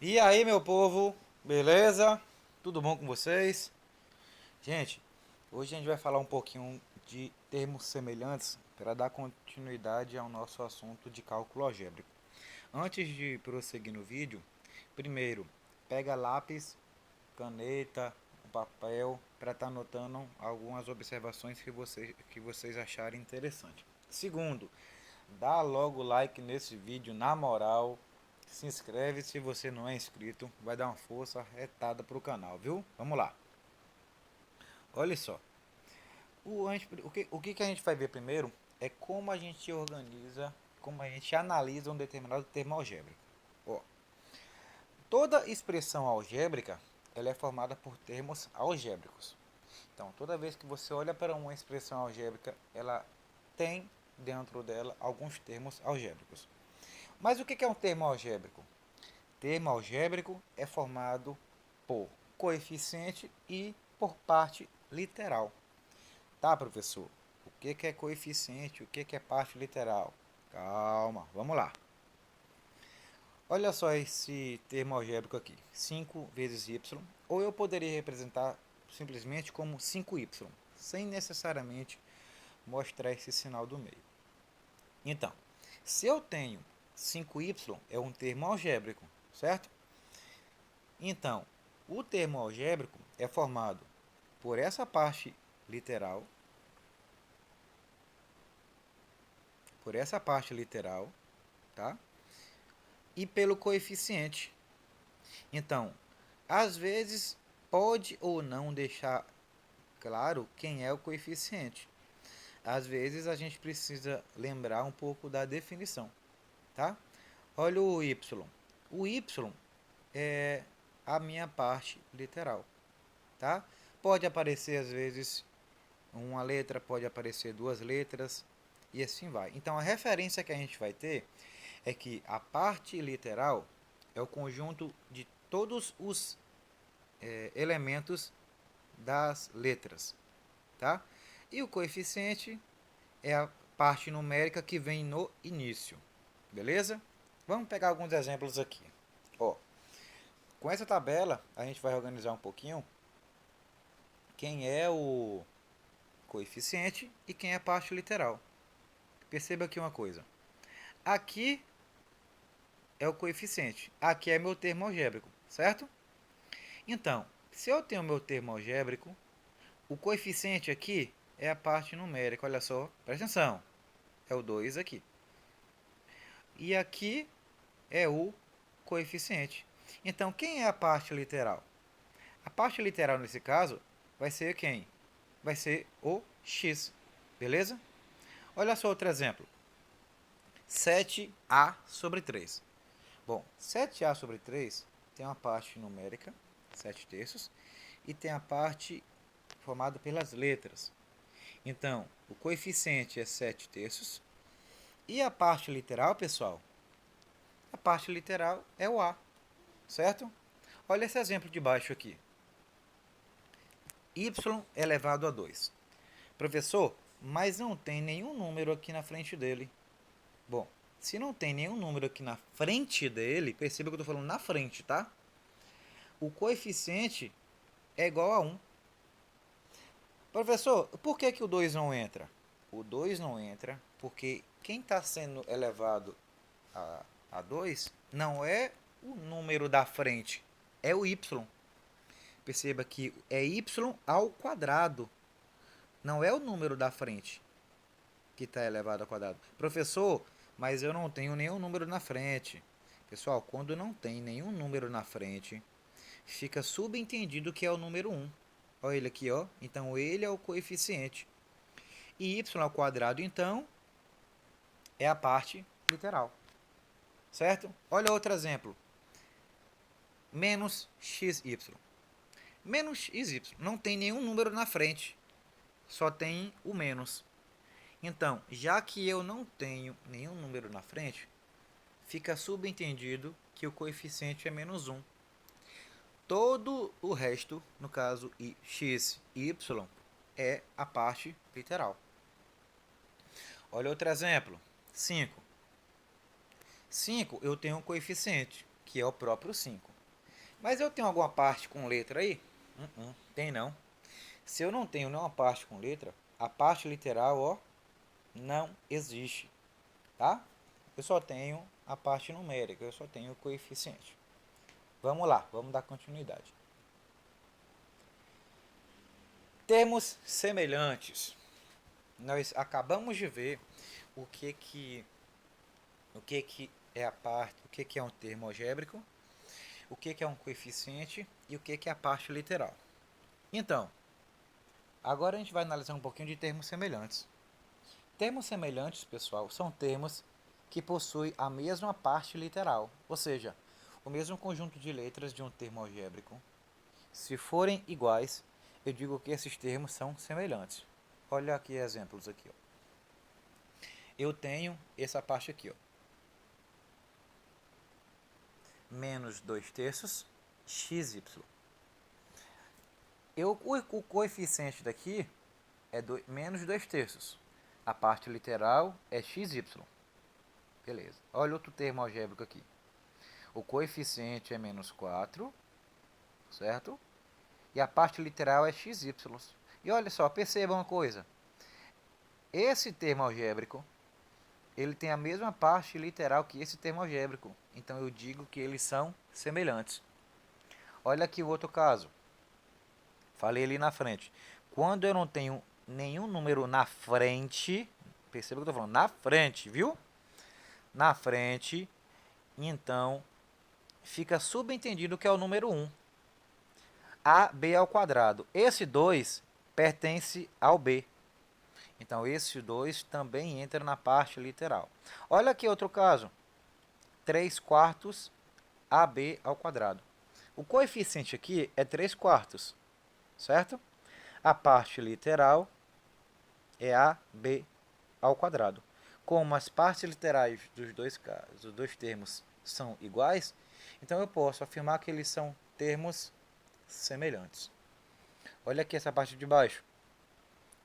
E aí, meu povo, beleza? Tudo bom com vocês? Gente, hoje a gente vai falar um pouquinho de termos semelhantes para dar continuidade ao nosso assunto de cálculo algébrico. Antes de prosseguir no vídeo, primeiro, pega lápis, caneta, papel para estar anotando algumas observações que vocês acharem interessante. Segundo, dá logo like nesse vídeo na moral. Se inscreve se você não é inscrito. Vai dar uma força retada pro canal, viu? Vamos lá. Olha só. O que a gente vai ver primeiro é como a gente organiza, como a gente analisa um determinado termo algébrico. Ó, toda expressão algébrica ela é formada por termos algébricos. Então, toda vez que você olha para uma expressão algébrica, ela tem dentro dela alguns termos algébricos. Mas o que é um termo algébrico? Termo algébrico é formado por coeficiente e por parte literal. Tá, professor? O que é coeficiente? O que é parte literal? Calma, vamos lá. Olha só esse termo algébrico aqui. 5 vezes y. Ou eu poderia representar simplesmente como 5y, sem necessariamente mostrar esse sinal do meio. Então, se eu tenho 5y, é um termo algébrico, certo? Então, o termo algébrico é formado por essa parte literal, por essa parte literal, tá? E pelo coeficiente. Então, às vezes pode ou não deixar claro quem é o coeficiente. Às vezes a gente precisa lembrar um pouco da definição, tá? Olha o y. O y é a minha parte literal, tá? Pode aparecer às vezes uma letra, pode aparecer duas letras e assim vai. Então a referência que a gente vai ter é que a parte literal é o conjunto de todos os elementos das letras, tá? E o coeficiente é a parte numérica que vem no início, beleza? Vamos pegar alguns exemplos aqui. Ó, com essa tabela a gente vai organizar um pouquinho quem é o coeficiente e quem é a parte literal. Perceba aqui uma coisa. Aqui é o coeficiente. Aqui é meu termo algébrico, certo? Então, se eu tenho meu termo algébrico, o coeficiente aqui é a parte numérica. Olha só, presta atenção. É o 2 aqui. E aqui é o coeficiente. Então, quem é a parte literal? A parte literal, nesse caso, vai ser quem? Vai ser o x. Beleza? Olha só outro exemplo. 7a sobre 3. Bom, 7a sobre 3 tem uma parte numérica, 7 terços, e tem a parte formada pelas letras. Então, o coeficiente é 7 terços. E a parte literal, pessoal? A parte literal é o a, certo? Olha esse exemplo de baixo aqui. Y elevado a 2. Professor, mas não tem nenhum número aqui na frente dele. Bom, se não tem nenhum número aqui na frente dele, perceba que eu estou falando na frente, tá? O coeficiente é igual a 1. Professor, por que o 2 não entra? O 2 não entra porque quem está sendo elevado a 2 não é o número da frente, é o y. Perceba que é y ao quadrado, não é o número da frente que está elevado ao quadrado. Professor, mas eu não tenho nenhum número na frente. Pessoal, quando não tem nenhum número na frente, fica subentendido que é o número 1. Olha ele aqui, ó. Então ele é o coeficiente. E y ao quadrado, então, é a parte literal. Certo? Olha outro exemplo. Menos xy. Menos xy. Não tem nenhum número na frente. Só tem o menos. Então, já que eu não tenho nenhum número na frente, fica subentendido que o coeficiente é menos 1. Todo o resto, no caso x e y, é a parte literal. Olha outro exemplo. 5. 5 eu tenho um coeficiente, que é o próprio 5. Mas eu tenho alguma parte com letra aí? Tem não. Se eu não tenho nenhuma parte com letra, a parte literal, ó, não existe, tá? Eu só tenho a parte numérica, eu só tenho o coeficiente. Vamos lá, vamos dar continuidade. Termos semelhantes. Nós acabamos de ver o que é a parte, o que é um termo algébrico, o que é um coeficiente e o que é a parte literal. Então, agora a gente vai analisar um pouquinho de termos semelhantes. Termos semelhantes, pessoal, são termos que possuem a mesma parte literal, ou seja, o mesmo conjunto de letras de um termo algébrico. Se forem iguais, eu digo que esses termos são semelhantes. Olha aqui exemplos aqui, ó. Eu tenho essa parte aqui, ó. Menos 2 terços, xy. O coeficiente daqui é menos 2 terços. A parte literal é xy. Beleza. Olha outro termo algébrico aqui. O coeficiente é menos 4, certo? E a parte literal é xy. E olha só, perceba uma coisa. Esse termo algébrico, ele tem a mesma parte literal que esse termo algébrico. Então eu digo que eles são semelhantes. Olha aqui o outro caso. Falei ali na frente. Quando eu não tenho nenhum número na frente, perceba que eu estou falando na frente, viu? Na frente, então fica subentendido que é o número 1. AB ao quadrado. Esse 2 pertence ao B. Então, esse 2 também entra na parte literal. Olha aqui outro caso. 3 quartos AB ao quadrado. O coeficiente aqui é 3 quartos, certo? A parte literal é AB ao quadrado. Como as partes literais dos dois termos são iguais, então eu posso afirmar que eles são termos semelhantes. Olha aqui essa parte de baixo.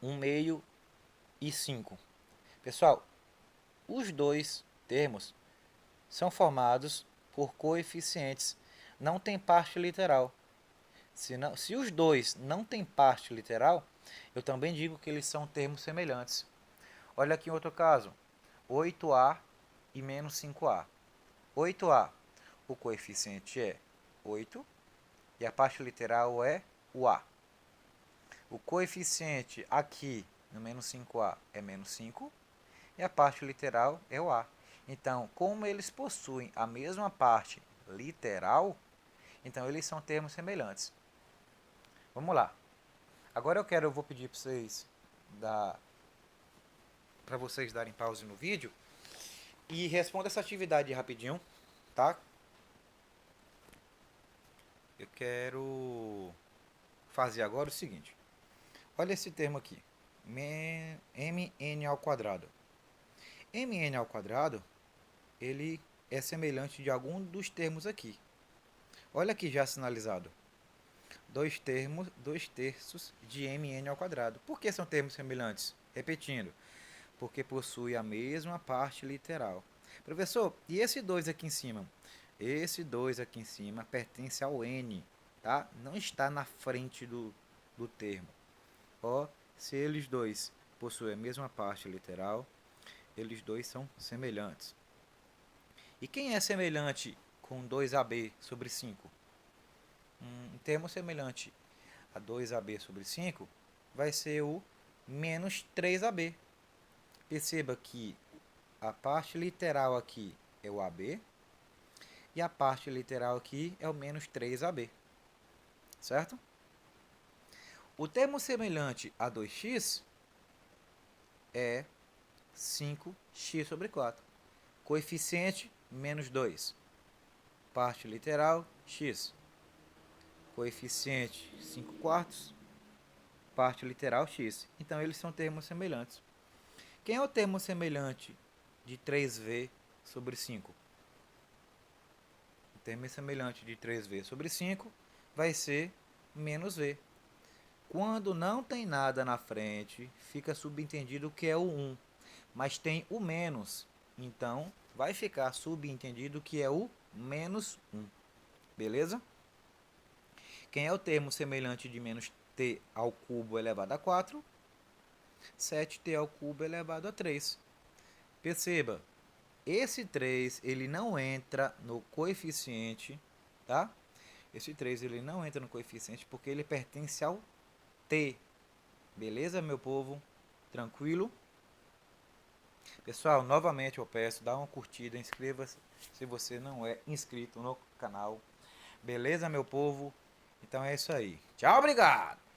1 meio e 5. Pessoal, os dois termos são formados por coeficientes. Não tem parte literal. Se os dois não têm parte literal, eu também digo que eles são termos semelhantes. Olha aqui outro caso. 8a e menos 5a. 8a, o coeficiente é 8 e a parte literal é o a. O coeficiente aqui no menos 5a é menos 5 e a parte literal é o a. Então, como eles possuem a mesma parte literal, então eles são termos semelhantes. Vamos lá. Agora eu vou pedir para vocês darem pause no vídeo e responda essa atividade rapidinho, tá? Eu quero fazer agora o seguinte. Olha esse termo aqui. Mn ao quadrado. Mn ao quadrado, ele é semelhante de algum dos termos aqui. Olha aqui já sinalizado. 2 terços de mn ao quadrado. Por que são termos semelhantes? Repetindo, porque possui a mesma parte literal. Professor, e esse 2 aqui em cima? Esse 2 aqui em cima pertence ao n, tá? Não está na frente do termo. Ó, se eles dois possuem a mesma parte literal, eles dois são semelhantes. E quem é semelhante com 2ab sobre 5? Um termo semelhante a 2ab sobre 5 vai ser o menos 3ab. Perceba que a parte literal aqui é o AB e a parte literal aqui é o menos 3AB, certo? O termo semelhante a 2x é 5x sobre 4. Coeficiente, menos 2. Parte literal, x. Coeficiente, 5 quartos. Parte literal, x. Então, eles são termos semelhantes. Quem é o termo semelhante de 3v sobre 5? O termo semelhante de 3v sobre 5 vai ser menos v. Quando não tem nada na frente, fica subentendido que é o 1, mas tem o menos. Então, vai ficar subentendido que é o menos 1. Beleza? Quem é o termo semelhante de menos t ao cubo elevado a 4? 7t ao cubo elevado a 3. Perceba, esse 3 ele não entra no coeficiente, tá? Esse 3 ele não entra no coeficiente porque ele pertence ao t. Beleza, meu povo? Tranquilo? Pessoal, novamente eu peço, dá uma curtida, inscreva-se se você não é inscrito no canal. Beleza, meu povo? Então é isso aí. Tchau, obrigado!